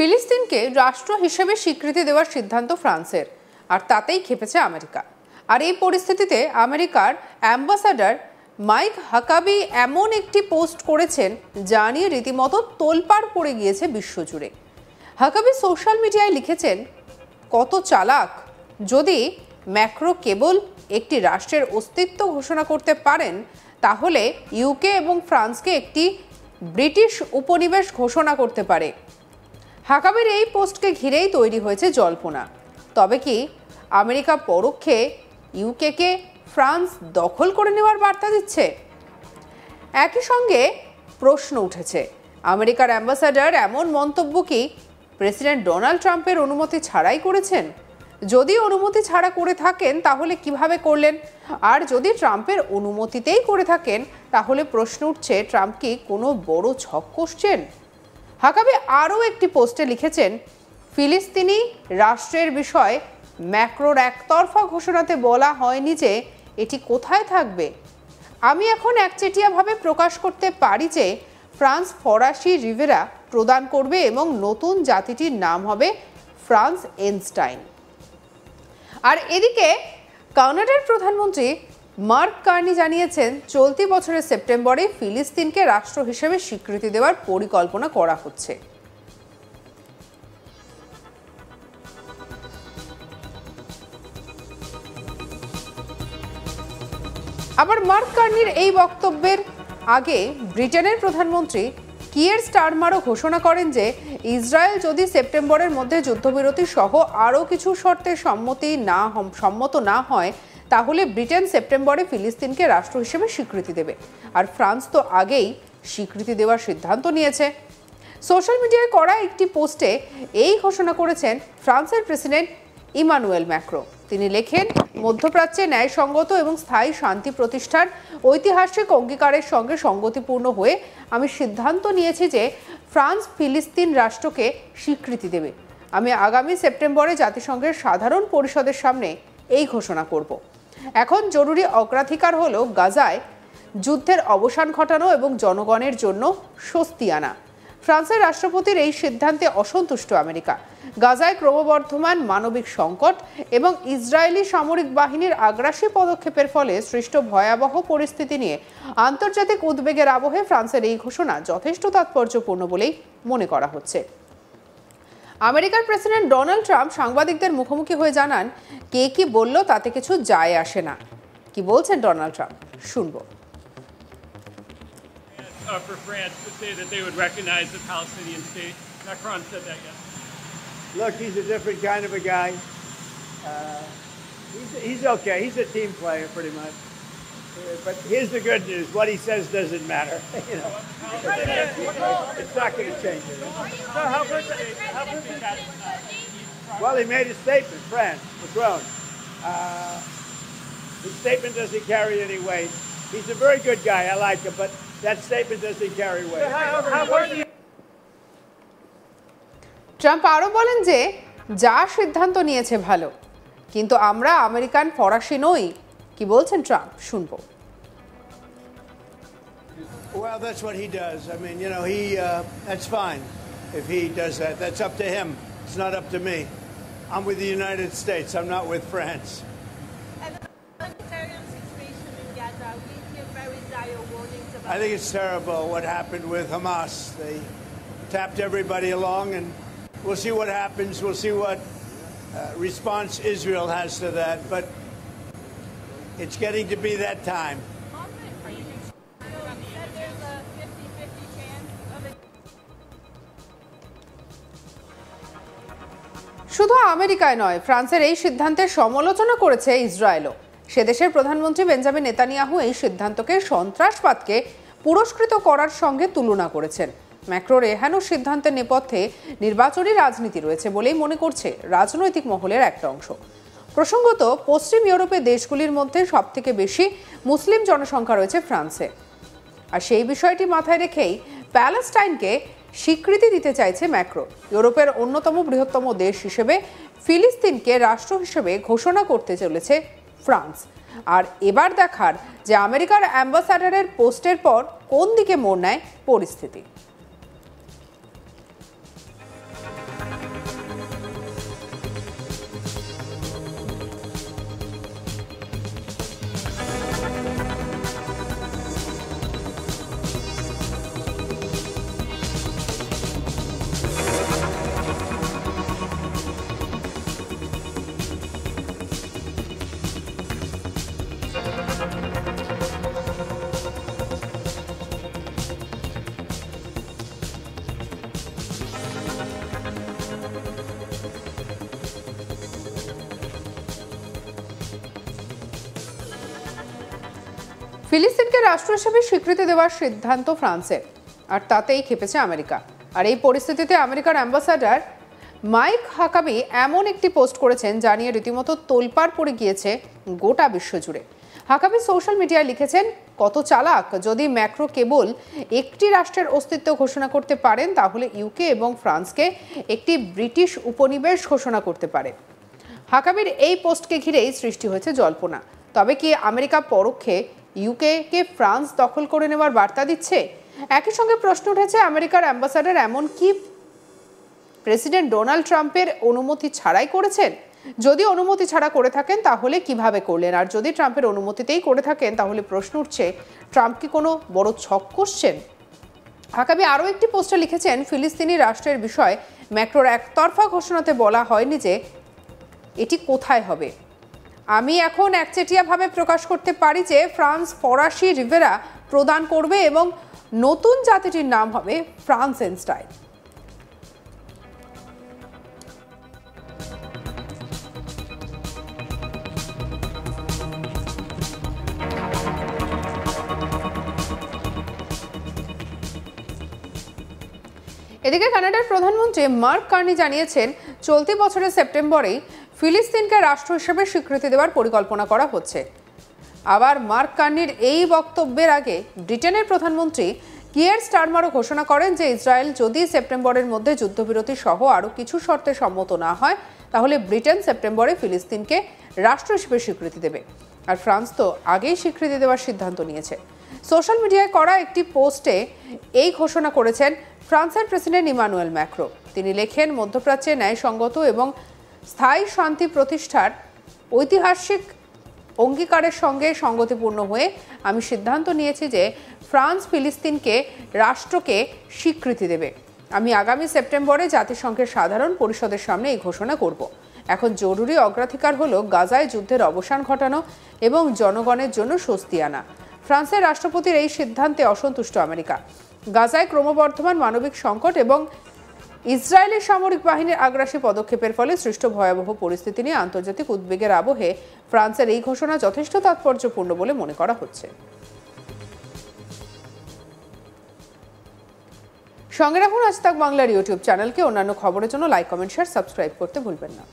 ফিলিস্তিনকে রাষ্ট্র হিসেবে স্বীকৃতি দেওয়ার সিদ্ধান্ত ফ্রান্সের, আর তাতেই ক্ষেপেছে আমেরিকা। আর এই পরিস্থিতিতে আমেরিকার অ্যাম্বাসাডার মাইক হাকাবি এমন একটি পোস্ট করেছেন যা নিয়ে রীতিমতো তোলপাড় পড়ে গিয়েছে বিশ্বজুড়ে। হাকাবি সোশ্যাল মিডিয়ায় লিখেছেন, কত চালাক! যদি ম্যাক্রো কেবল একটি রাষ্ট্রের অস্তিত্ব ঘোষণা করতে পারেন, তাহলে ইউকে এবং ফ্রান্সকে একটি ব্রিটিশ উপনিবেশ ঘোষণা করতে পারে। হাকাবির এই পোস্টকে ঘিরেই তৈরি হয়েছে জল্পনা। তবে কি আমেরিকা পরোক্ষে ইউকেকে ফ্রান্স দখল করে নেওয়ার বার্তা দিচ্ছে? একই সঙ্গে প্রশ্ন উঠেছে, আমেরিকার অ্যাম্বাসাডার এমন মন্তব্য কি প্রেসিডেন্ট ডোনাল্ড ট্রাম্পের অনুমতি ছাড়াই করেছেন? যদি অনুমতি ছাড়া করে থাকেন তাহলে কিভাবে করলেন? আর যদি ট্রাম্পের অনুমতিতেই করে থাকেন তাহলে প্রশ্ন উঠছে, ট্রাম্প কি কোনো বড় ছক কষছেন? হাকাবি আরও একটি পোস্টে লিখেছেন, ফিলিস্তিনি রাষ্ট্রের বিষয়ে ম্যাক্রোর একতরফা ঘোষণাতে বলা হয়নি যে এটি কোথায় থাকবে। আমি এখন একচেটিয়াভাবে প্রকাশ করতে পারি যে ফ্রান্স ফরাসি রিভেরা প্রদান করবে এবং নতুন জাতিটির নাম হবে ফ্রান্স এনস্টাইন। আর এদিকে কানাডার প্রধানমন্ত্রী মার্ক কার্নি জানিয়েছেন, চলতি বছরের সেপ্টেম্বরে ফিলিস্তিনকে রাষ্ট্র হিসেবে স্বীকৃতি দেওয়ার পরিকল্পনা করা হচ্ছে। আবার মার্ক কার্নির এই বক্তব্যের আগে ব্রিটেনের প্রধানমন্ত্রী কিয়ের স্টারমারও ঘোষণা করেন যে ইসরায়েল যদি সেপ্টেম্বরের মধ্যে যুদ্ধবিরতি সহ আরও কিছু শর্তে সম্মত না হয়, তাহলে ব্রিটেন সেপ্টেম্বরে ফিলিস্তিনকে রাষ্ট্র হিসেবে স্বীকৃতি দেবে। আর ফ্রান্স তো আগেই স্বীকৃতি দেওয়ার সিদ্ধান্ত নিয়েছে। সোশ্যাল মিডিয়ায় করা একটি পোস্টে এই ঘোষণা করেছেন ফ্রান্সের প্রেসিডেন্ট ইমানুয়েল ম্যাক্রো। তিনি লেখেন, মধ্যপ্রাচ্যে ন্যায়সঙ্গত এবং স্থায়ী শান্তি প্রতিষ্ঠার ঐতিহাসিক অঙ্গীকারের সঙ্গে সঙ্গতিপূর্ণ হয়ে আমি সিদ্ধান্ত নিয়েছি যে ফ্রান্স ফিলিস্তিন রাষ্ট্রকে স্বীকৃতি দেবে। আমি আগামী সেপ্টেম্বরে জাতিসংঘের সাধারণ পরিষদের সামনে এই ঘোষণা করব। এখন জরুরি অগ্রাধিকার হলো গাজায় যুদ্ধের অবসান ঘটানো এবং জনগণের জন্য স্বস্তি আনা। ফ্রান্সের রাষ্ট্রপতির এই সিদ্ধান্তে অসন্তুষ্ট আমেরিকা। গাজায় ক্রমবর্ধমান মানবিক সংকট এবং ইসরায়েলি সামরিক বাহিনীর আগ্রাসী পদক্ষেপের ফলে সৃষ্ট ভয়াবহ পরিস্থিতি নিয়ে আন্তর্জাতিক উদ্বেগের আবহে ফ্রান্সের এই ঘোষণা যথেষ্ট তাৎপর্যপূর্ণ বলেই মনে করা হচ্ছে। আমেরিকার প্রেসিডেন্ট ডোনাল্ড ট্রাম্প সাংবাদিকদের মুখোমুখি হয়ে জানান, কে কি বলল তাতে কিছু যায় আসে না। কি বলছেন ডোনাল্ড ট্রাম্প, শুনবো। For France to say that they would recognize the Palestinian state. Macron said that yesterday. Look, he's a different kind of a guy. He's okay. He's a team player, pretty much. But here's the good news: what he says doesn't matter. You know, it's not going to change it. Well, he made a statement. France, Macron. His statement doesn't carry any weight. He's a very good guy. I like him, but that statement doesn't carry weight. Trump আরও বলেন যে যা সিদ্ধান্ত নিয়েছে ভালো, কিন্তু আমরা American ফরাসি নই। কি বলছেন ট্রাম্প, শুনবো। Well, that's what he does. I mean, you know, that's fine if he does that. That's up to him. It's not up to me. I'm with the United States. I'm not with France. And the humanitarian situation in Gaza, we hear very dire warnings about. I think it's terrible what happened with Hamas. They tapped everybody along, and we'll see what happens. We'll see what response Israel has to that. But it's getting to be that time. There's a 50-50 chance of it. শুধু আমেরিকায় নয়, ফ্রান্সের এই সিদ্ধান্তের সমালোচনা করেছে ইসরায়েলও। সে দেশের প্রধানমন্ত্রী বেঞ্জামিন নেতানিয়াহু এই সিদ্ধান্তকে সন্ত্রাসবাদকে পুরস্কৃত করার সঙ্গে তুলনা করেছেন। ম্যাক্রোর এহেন সিদ্ধান্তের নেপথ্যে নির্বাচনী রাজনীতি রয়েছে বলেই মনে করছে রাজনৈতিক মহলের একটা অংশ। প্রসঙ্গত, পশ্চিম ইউরোপের দেশগুলির মধ্যে সবথেকে বেশি মুসলিম জনসংখ্যা রয়েছে ফ্রান্সে। আর সেই বিষয়টি মাথায় রেখেই প্যালেস্টাইনকে স্বীকৃতি দিতে চাইছে ম্যাক্রো। ইউরোপের অন্যতম বৃহত্তম দেশ হিসেবে ফিলিস্তিনকে রাষ্ট্র হিসেবে ঘোষণা করতে চলেছে ফ্রান্স। আর এবার দেখার যে আমেরিকার অ্যাম্বাসাডারের পোস্টের পর কোন দিকে মোড় নেয় পরিস্থিতি। ফিলিস্তিনকে রাষ্ট্র হিসেবে স্বীকৃতি দেওয়ার সিদ্ধান্ত ফ্রান্সের, আর তাতেই ক্ষেপেছে আমেরিকা। আর এই পরিস্থিতিতে আমেরিকার অ্যাম্বাসাডার মাইক হাকাবি এমন একটি পোস্ট করেছেন যা নিয়ে রীতিমতো তোলপাড় পড়ে গিয়েছে গোটা বিশ্বজুড়ে। হাকাবি সোশ্যাল মিডিয়ায় লিখেছেন, কত চালাক! যদি ম্যাক্রো কেবল একটি রাষ্ট্রের অস্তিত্ব ঘোষণা করতে পারেন তাহলে ইউকে এবং ফ্রান্সকে একটি ব্রিটিশ উপনিবেশ ঘোষণা করতে পারে। হাকাবির এই পোস্টকে ঘিরেই সৃষ্টি হয়েছে জল্পনা। তবে কি আমেরিকা পরোক্ষে ইউকে ফ্রান্স দখল করে নেওয়ার বার্তা দিচ্ছে? একই সঙ্গে প্রশ্ন উঠেছে, আমেরিকার অ্যাম্বাসাডার এমন কি প্রেসিডেন্ট ডোনাল্ড ট্রাম্পের অনুমতি ছাড়াই করেছেন? যদি অনুমতি ছাড়া করে থাকেন তাহলে কিভাবে করলেন? আর যদি ট্রাম্পের অনুমতিতেই করে থাকেন তাহলে প্রশ্ন উঠছে, ট্রাম্প কি কোনো বড় ছক কষছেন? হাকাবি আরও একটি পোস্টে লিখেছেন, ফিলিস্তিনি রাষ্ট্রের বিষয়ে ম্যাক্রোর একতরফা ঘোষণাতে বলা হয়নি যে এটি কোথায় হবে। আমি এখন একচেটিয়াভাবে প্রকাশ করতে পারি যে ফ্রান্স ফরাসি রিভেরা প্রদান করবে এবং নতুন জাতিটির নাম হবে ফ্রান্সেনস্টাইন। এদিকে কানাডার প্রধানমন্ত্রী মার্ক কার্নি জানিয়েছেন, চলতি বছরের সেপ্টেম্বরেই ফিলিস্তিনকে রাষ্ট্র হিসেবে স্বীকৃতি দেওয়ার পরিকল্পনা করা হচ্ছে। আবার মার্ক কার্নির এই বক্তব্যের আগে ব্রিটেনের প্রধানমন্ত্রী কিয়ার স্টারমারও ঘোষণা করেন যে ইসরায়েল যদি সেপ্টেম্বরের মধ্যে যুদ্ধবিরতি সহ আরও কিছু শর্তে সম্মত না হয় তাহলে ব্রিটেন সেপ্টেম্বরে ফিলিস্তিনকে রাষ্ট্র হিসেবে স্বীকৃতি দেবে। আর ফ্রান্স তো আগেই স্বীকৃতি দেওয়ার সিদ্ধান্ত নিয়েছে। সোশ্যাল মিডিয়ায় করা একটি পোস্টে এই ঘোষণা করেছেন ফ্রান্সের প্রেসিডেন্ট ইমানুয়েল ম্যাক্রো। তিনি লেখেন, মধ্যপ্রাচ্যে ন্যায়সঙ্গত এবং স্থায়ী শান্তি প্রতিষ্ঠার ঐতিহাসিক অঙ্গীকারের সঙ্গে সঙ্গতিপূর্ণ হয়ে আমি সিদ্ধান্ত নিয়েছি যে ফ্রান্স ফিলিস্তিনকে রাষ্ট্রকে স্বীকৃতি দেবে। আমি আগামী সেপ্টেম্বরে জাতিসংঘের সাধারণ পরিষদের সামনে এই ঘোষণা করব। এখন জরুরি অগ্রাধিকার হলো গাজায় যুদ্ধের অবসান ঘটানো এবং জনগণের জন্য স্বস্তি আনা। ফ্রান্সের রাষ্ট্রপতির এই সিদ্ধান্তে অসন্তুষ্ট আমেরিকা। গাজায় ক্রমবর্ধমান মানবিক সংকট এবং ইসরায়েলের সামরিক বাহিনীর আগ্রাসী পদক্ষেপের ফলে সৃষ্ট ভয়াবহ পরিস্থিতি নিয়ে আন্তর্জাতিক উদ্বেগের আবহে ফ্রান্সের এই ঘোষণা যথেষ্ট তাৎপর্যপূর্ণ বলে মনে করা হচ্ছে। সঙ্গে রাখুন আজ তাক বাংলার ইউটিউব চ্যানেলকে। অন্যান্য খবরের জন্য লাইক, কমেন্ট, শেয়ার, সাবস্ক্রাইব করতে ভুলবেন না।